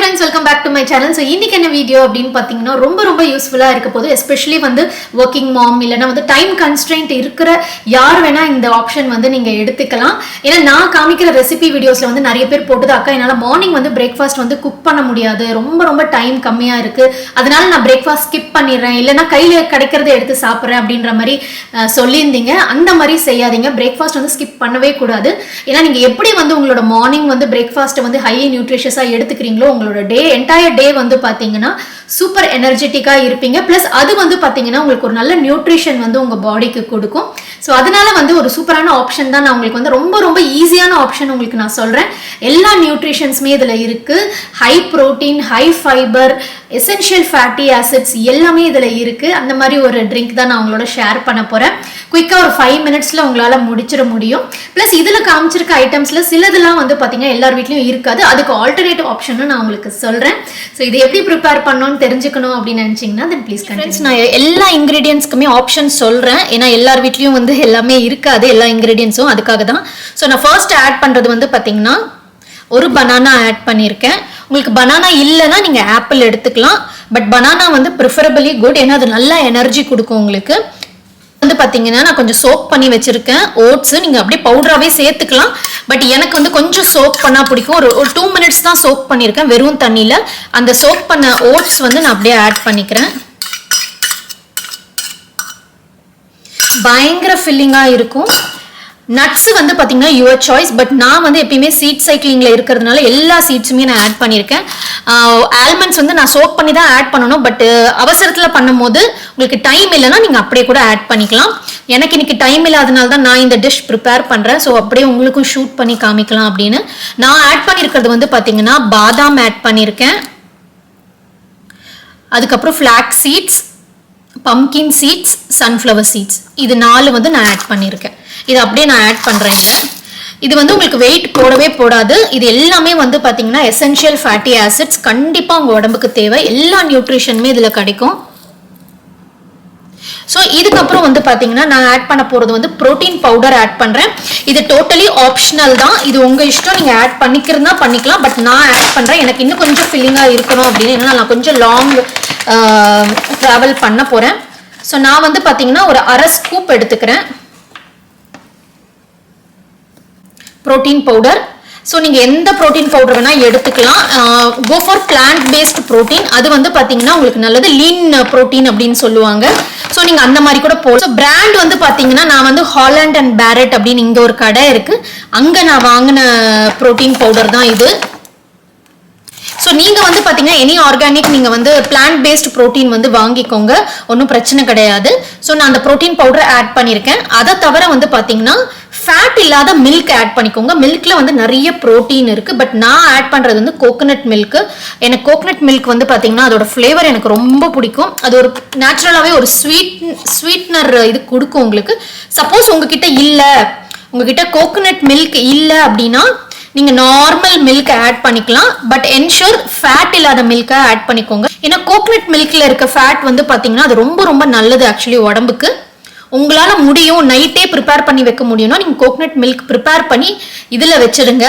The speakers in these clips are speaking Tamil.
friends, welcome back to my channel. So இன்னைக்கு என்ன வீடியோ அப்படினு பாத்தீங்கன்னா ரொம்ப யூஸ்ஃபுல்லா இருக்க போகுது. எஸ்பெஷலி வந்து வர்க்கிங் மாம் இல்லனா வந்து டைம் கன்ஸ்ட்ரெயின்ட் இருக்கிற யார் வேணா இந்த ஆப்ஷன் வந்து நீங்க எடுத்துக்கலாம். ஏன்னா நான் காமிக்கிற ரெசிபி வீடியோஸ்ல வந்து நிறைய பேர் போட்டுது அக்கா என்னால மார்னிங் வந்து பிரேக்ஃபாஸ்ட் வந்து குக் பண்ண முடியாது, ரொம்ப டைம் கம்மியா இருக்கு, அதனால நான் பிரேக்ஃபாஸ்ட் ஸ்கிப் பண்ணிடுறேன், இல்லனா கையில கிடைக்கிறத எடுத்து சாப்பிடுறேன் அப்படின்ற மாதிரி சொல்லியிருந்தீங்க. அந்த மாதிரி செய்யாதீங்க. பிரேக்ஃபாஸ்ட் வந்து ஸ்கிப் பண்ணவே கூடாது. ஏன்னா நீங்க எப்படி வந்து உங்களோட மார்னிங் வந்து பிரேக்ஃபாஸ்ட் வந்து ஹை நியூட்ரிஷியஸா எடுத்துக்கிறீங்களோ உங்களோட என்டையர் டே வந்து பாத்தீங்கன்னா சூப்பர் எனர்ஜெட்டிக்கா இருப்பீங்க. பிளஸ் அது வந்து பாத்தீங்கன்னா உங்களுக்கு ஒரு நல்ல நியூட்ரிஷன் வந்து உங்க பாடிக்கு கொடுக்கும். ஸோ அதனால வந்து ஒரு சூப்பரான ஆப்ஷன் தான் நான் உங்களுக்கு வந்து ரொம்ப ஈஸியான ஆப்ஷன் உங்களுக்கு நான் சொல்றேன். எல்லா நியூட்ரிஷன்ஸுமே இதுல இருக்கு. High protein, high fibre, essential fatty acids எல்லாமே இதுல இருக்கு. அந்த மாதிரி ஒரு ட்ரிங்க் தான் நான் உங்களோட ஷேர் பண்ண போறேன். குயிக்கா ஒரு 5 மினிட்ஸ்ல உங்களால முடிச்சிட முடியும். பிளஸ் இதுல காமிச்சிருக்க ஐட்டம்ஸ்ல சிலதெல்லாம் வந்து பாத்தீங்கன்னா எல்லார் வீட்லயும் இருக்காது. அதுக்கு ஆல்டர்னேட்டிவ் ஆப்ஷன் நான் உங்களுக்கு சொல்றேன். ஸோ இதை எப்படி ப்ரிப்பேர் பண்ணணும்னு தெரிஞ்சுக்கணும் அப்படின்னு நினைச்சீங்கன்னா தென் ப்ளீஸ் கண்டினியூ. நான் எல்லா இன்கிரீடியன்ஸ்க்குமே ஆப்ஷன் சொல்றேன். ஏன்னா எல்லார் வீட்லயும் வந்து எல்லாமே இருக்காது எல்லா இன்கிரீடியன்ஸும், அதுக்காக தான். ஸோ நான் ஃபர்ஸ்ட் ஆட் பண்றது வந்து பாத்தீங்கன்னா ஒரு பனானா ஆட் பண்ணியிருக்கேன். உங்களுக்கு பனானா இல்லைன்னா நீங்க ஆப்பிள் எடுத்துக்கலாம். பட் பனானா வந்து ப்ரிஃபரபிளி குட், ஏன்னா அது நல்லா எனர்ஜி கொடுக்கும் உங்களுக்கு. வந்து பாத்தீங்கன்னா நான் கொஞ்சம் சோக் பண்ணி வச்சிருக்கேன் ஓட்ஸ். நீங்க அப்படியே பவுடராகவே சேர்த்துக்கலாம். பட் எனக்கு வந்து கொஞ்சம் சோக் பண்ணா பிடிக்கும். ஒரு 2 மினிட்ஸ் தான் சோக் பண்ணியிருக்கேன் வெறும் தண்ணியில. அந்த சோக் பண்ண ஓட்ஸ் வந்து நான் அப்படியே ஆட் பண்ணிக்கிறேன். பயங்கர ஃபில்லிங்கா இருக்கும். நட்ஸ் வந்து பாத்தீங்கன்னா யுவர் சாய்ஸ். பட் நான் வந்து எப்பயுமே சீட் சைக்கிளிங்ல இருக்கிறதுனால எல்லா சீட்ஸுமே நான் ஆட் பண்ணியிருக்கேன். ஆல்மண்ட்ஸ் வந்து நான் சோக் பண்ணி தான் ஆட் பண்ணணும். பட் அவசரத்தில் பண்ணும்போது உங்களுக்கு டைம் இல்லைன்னா நீங்க அப்படியே கூட ஆட் பண்ணிக்கலாம். எனக்கு இன்னைக்கு டைம் இல்லாதனால தான் நான் இந்த டிஷ் ப்ரிப்பேர் பண்றேன். ஸோ அப்படியே உங்களுக்கும் ஷூட் பண்ணி காமிக்கலாம் அப்படின்னு. நான் ஆட் பண்ணியிருக்கிறது வந்து பாத்தீங்கன்னா பாதாம் ஆட் பண்ணியிருக்கேன், அதுக்கப்புறம் flax seeds, pumpkin seeds, sunflower seeds, இது 4 வந்து நான் ஆட் பண்ணியிருக்கேன். இது அப்படியே நான் ஆட் பண்றேன். இது வந்து உங்களுக்கு வெயிட் போடவே போடாது. இது எல்லாமே வந்து பாத்தீங்கன்னா எசென்ஷியல் ஃபேட்டி ஆசிட்ஸ், கண்டிப்பா உங்க உடம்புக்கு தேவை. எல்லா நியூட்ரிஷனுமே இதுல கிடைக்கும். ஸோ இதுக்கப்புறம் வந்து பாத்தீங்கன்னா நான் ஆட் பண்ண போறது வந்து புரோட்டீன் பவுடர் ஆட் பண்றேன். இது டோட்டலி ஆப்ஷனல் தான், இது உங்க இஷ்டம், நீங்க ஆட் பண்ணிக்கிறதா பண்ணிக்கலாம். பட் நான் ஆட் பண்றேன். எனக்கு இன்னும் கொஞ்சம் ஃபில்லிங்கா இருக்கணும் அப்படின்னு, ஏன்னா நான் கொஞ்சம் லாங் டிராவல் பண்ண போறேன். ஸோ நான் வந்து பாத்தீங்கன்னா ஒரு 1/2 ஸ்கூப் எடுத்துக்கிறேன் புரோட்டீன் பவுடர். ஸோ நீங்கள் எந்த ப்ரோட்டீன் பவுடர் வேணால் எடுத்துக்கலாம். Go for plant based protein. அது வந்து பார்த்தீங்கன்னா உங்களுக்கு நல்லது. லீன் ப்ரோட்டீன் அப்படின்னு சொல்லுவாங்க. ஸோ நீங்கள் அந்த மாதிரி கூட போகலாம். ஸோ பிராண்ட் வந்து பார்த்தீங்கன்னா நான் வந்து ஹாலண்ட் அண்ட் பேரட் அப்படின்னு இங்கே ஒரு கடை இருக்குது, அங்கே நான் வாங்கின ப்ரோட்டீன் பவுடர் தான் இது. ஸோ நீங்கள் வந்து பார்த்தீங்கன்னா எனி ஆர்கானிக் நீங்கள் வந்து பிளான்ட் பேஸ்ட் ப்ரோட்டீன் வந்து வாங்கிக்கோங்க, ஒன்றும் பிரச்சனை கிடையாது. ஸோ நான் அந்த ப்ரோட்டீன் பவுடர் ஆட் பண்ணியிருக்கேன். அதை தவிர வந்து பார்த்தீங்கன்னா ஃபேட் இல்லாத மில்க் ஆட் பண்ணிக்கோங்க. மில்க்ல வந்து நிறைய ப்ரோட்டீன் இருக்கு. பட் நான் ஆட் பண்றது வந்து கோகனட் மில்க். எனக்கு கோகனட் மில்க் வந்து பாத்தீங்கன்னா அதோட ஃப்ளேவர் எனக்கு ரொம்ப பிடிக்கும். அது ஒரு நேச்சுரலாவே ஒரு ஸ்வீட்னர் இது கொடுக்கும் உங்களுக்கு. சப்போஸ் உங்ககிட்ட கோகனட் மில்க் இல்ல அப்படின்னா நீங்க நார்மல் மில்க் ஆட் பண்ணிக்கலாம். பட் என்ஷூர் ஃபேட் இல்லாத மில்க ஆட் பண்ணிக்கோங்க. ஏன்னா கோகனட் மில்க்ல இருக்க ஃபேட் வந்து பாத்தீங்கன்னா அது ரொம்ப நல்லது ஆக்சுவலி உடம்புக்கு. உங்களால முடியும், நைட்டே ப்ரிப்பேர் பண்ணி வைக்க முடியும்னா நீங்க கோகனட் மில்க் ப்ரிப்பேர் பண்ணி இதுல வச்சிருங்க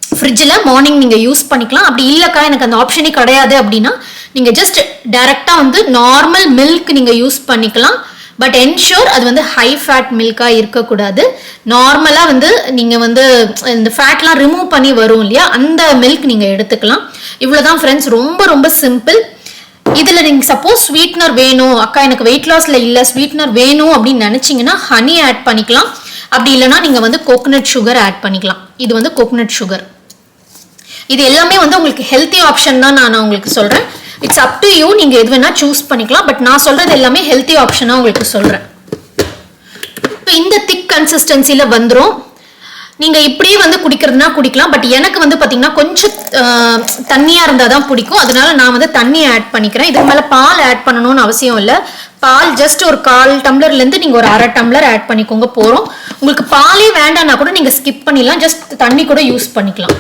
ஃப்ரிட்ஜில். மார்னிங் நீங்க யூஸ் பண்ணிக்கலாம். அப்படி இல்லக்கா எனக்கு அந்த ஆப்ஷனே கிடையாது அப்படின்னா நீங்க ஜஸ்ட் டைரக்டா வந்து நார்மல் மில்க் நீங்க யூஸ் பண்ணிக்கலாம். பட் என்ஷூர் அது வந்து ஹை ஃபேட் மில்கா இருக்கக்கூடாது. நார்மலா வந்து நீங்க வந்து இந்த ஃபேட்லாம் ரிமூவ் பண்ணி வரும் இல்லையா, அந்த மில்க் நீங்க எடுத்துக்கலாம். இவ்வளவுதான் ஃப்ரெண்ட்ஸ், ரொம்ப சிம்பிள். இதுல நீங்க சப்போஸ் ஸ்வீட்னர் வேணும், அக்கா எனக்கு வெயிட் லாஸ்ல இல்ல ஸ்வீட்னர் வேணும் அப்படின்னு நினைச்சீங்கன்னா ஹனி ஆட் பண்ணிக்கலாம். அப்படி இல்லைன்னா நீங்க வந்து கோகனட் சுகர் ஆட் பண்ணிக்கலாம். இது வந்து கோகனட் சுகர். இது எல்லாமே வந்து உங்களுக்கு ஹெல்த்தி ஆப்ஷன் தான் நான் உங்களுக்கு சொல்றேன். இட்ஸ் அப் டு யூ, நீங்க எது வேணா சூஸ் பண்ணிக்கலாம். பட் நான் சொல்றது எல்லாமே ஹெல்த்தி ஆப்ஷனா உங்களுக்கு சொல்றேன். இந்த திக் கன்சிஸ்டன்சில வந்துரும். நீங்க இப்படியே வந்து குடிக்கிறதுனா குடிக்கலாம். பட் எனக்கு வந்து பாத்தீங்கன்னா கொஞ்சம் தண்ணியா இருந்தா தான் பிடிக்கும். அதனால நான் வந்து தண்ணி ஆட் பண்ணிக்கிறேன். இதுக்கு மேல பால் ஆட் பண்ணணும்னு அவசியம் இல்லை. பால் ஜஸ்ட் ஒரு 1/4 டம்ளர்ல இருந்து நீங்க ஒரு 1/2 டம்ளர் ஆட் பண்ணிக்கோங்க போறோம். உங்களுக்கு பாலே வேண்டாம்னா கூட நீங்க ஸ்கிப் பண்ணிடலாம், ஜஸ்ட் தண்ணி கூட யூஸ் பண்ணிக்கலாம்.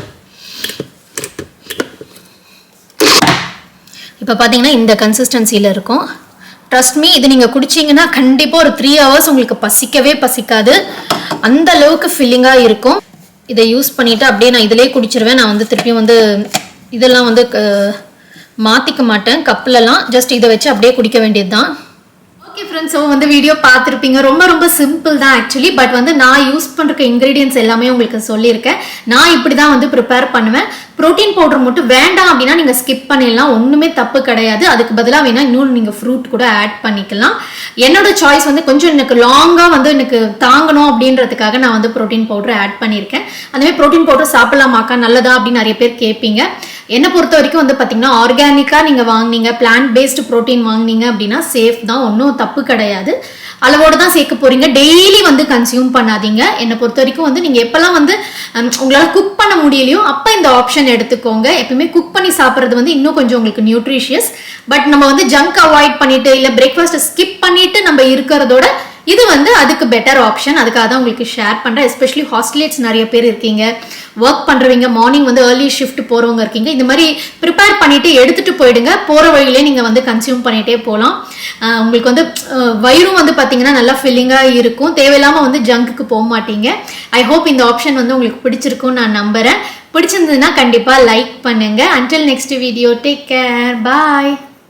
இப்போ பாத்தீங்கன்னா இந்த கன்சிஸ்டன்சில இருக்கும். ட்ரஸ்ட் மீ, இது நீங்க குடிச்சீங்கன்னா கண்டிப்பா ஒரு 3 ஹவர்ஸ் உங்களுக்கு பசிக்கவே பசிக்காது, அந்த அளவுக்கு ஃபில்லிங்கா இருக்கும். இதை யூஸ் பண்ணிட்டு அப்படியே நான் இதிலே குடிச்சிருவேன். நான் வந்து திருப்பியும் வந்து இதெல்லாம் வந்து மாற்றிக்க மாட்டேன் கப்புலலாம், ஜஸ்ட் இதை வச்சு அப்படியே குடிக்க வேண்டியது தான். ஓகே ஃப்ரெண்ட்ஸ், ஸோ வந்து வீடியோ பார்த்துருப்பீங்க. ரொம்ப ரொம்ப சிம்பிள் தான் ஆக்சுவலி. பட் வந்து நான் யூஸ் பண்ணுற இன்க்ரீடியன்ஸ் எல்லாமே உங்களுக்கு சொல்லியிருக்கேன். நான் இப்படி தான் வந்து ப்ரிப்பேர் பண்ணுவேன். ப்ரோட்டீன் பவுடர் மட்டும் வேண்டாம் அப்படின்னா நீங்கள் ஸ்கிப் பண்ணிடலாம், ஒன்றுமே தப்பு கிடையாது. அதுக்கு பதிலாக வேணால் இன்னொன்று நீங்கள் ஃப்ரூட் கூட ஆட் பண்ணிக்கலாம். என்னோட சாய்ஸ் வந்து கொஞ்சம் எனக்கு லாங்காக வந்து எனக்கு தாங்கணும் அப்படின்றதுக்காக நான் வந்து ப்ரோட்டீன் பவுடர் ஆட் பண்ணியிருக்கேன். அதுமாதிரி ப்ரோட்டீன் பவுடர் சாப்பிடலாமாக்கா, நல்லதா அப்படின்னு நிறைய பேர் கேட்பீங்க. என்னை பொறுத்த வரைக்கும் வந்து பார்த்தீங்கன்னா ஆர்கானிக்காக நீங்கள் வாங்கினீங்க, பிளான்ட் பேஸ்டு ப்ரோட்டீன் வாங்கினீங்க அப்படின்னா சேஃப் தான், ஒன்றும் தப்பு கிடையாது. அளவோடு தான் சேர்க்க போறீங்க, டெய்லி வந்து கன்சியூம் பண்ணாதீங்க. என்னை பொறுத்த வரைக்கும் வந்து நீங்கள் எப்பெல்லாம் வந்து உங்களால் குக் பண்ண முடியலையோ அப்போ இந்த ஆப்ஷன் எடுத்துக்கோங்க. எப்பவுமே குக் பண்ணி சாப்பிட்றது வந்து இன்னும் கொஞ்சம் உங்களுக்கு நியூட்ரிஷியஸ். பட் நம்ம வந்து ஜங்க் அவாய்ட் பண்ணிட்டு இல்லை பிரேக்ஃபாஸ்ட்டை ஸ்கிப் பண்ணிட்டு நம்ம இருக்கிறதோட இது வந்து அதுக்கு பெட்டர் ஆப்ஷன். அதுக்காக தான் உங்களுக்கு ஷேர் பண்ணுறேன். எஸ்பெஷலி ஹாஸ்டலேட்ஸ் நிறைய பேர் இருக்கீங்க, ஒர்க் பண்ணுறவங்க, மார்னிங் வந்து ஏர்லி ஷிஃப்ட் போகிறவங்க இருக்கீங்க. இந்த மாதிரி ப்ரிப்பேர் பண்ணிட்டு எடுத்துகிட்டு போயிடுங்க. போகிற வழியிலே நீங்கள் வந்து கன்சியூம் பண்ணிகிட்டே போகலாம். உங்களுக்கு வந்து வயிறும் வந்து பார்த்தீங்கன்னா நல்லா ஃபில்லிங்காக இருக்கும். தேவையில்லாமல் வந்து ஜங்க்குக்கு போக மாட்டீங்க. ஐ ஹோப் இந்த ஆப்ஷன் வந்து உங்களுக்கு பிடிச்சிருக்கும்னு நான் நம்புகிறேன். பிடிச்சிருந்ததுன்னா கண்டிப்பாக லைக் பண்ணுங்கள். Until next video, take care, பாய்.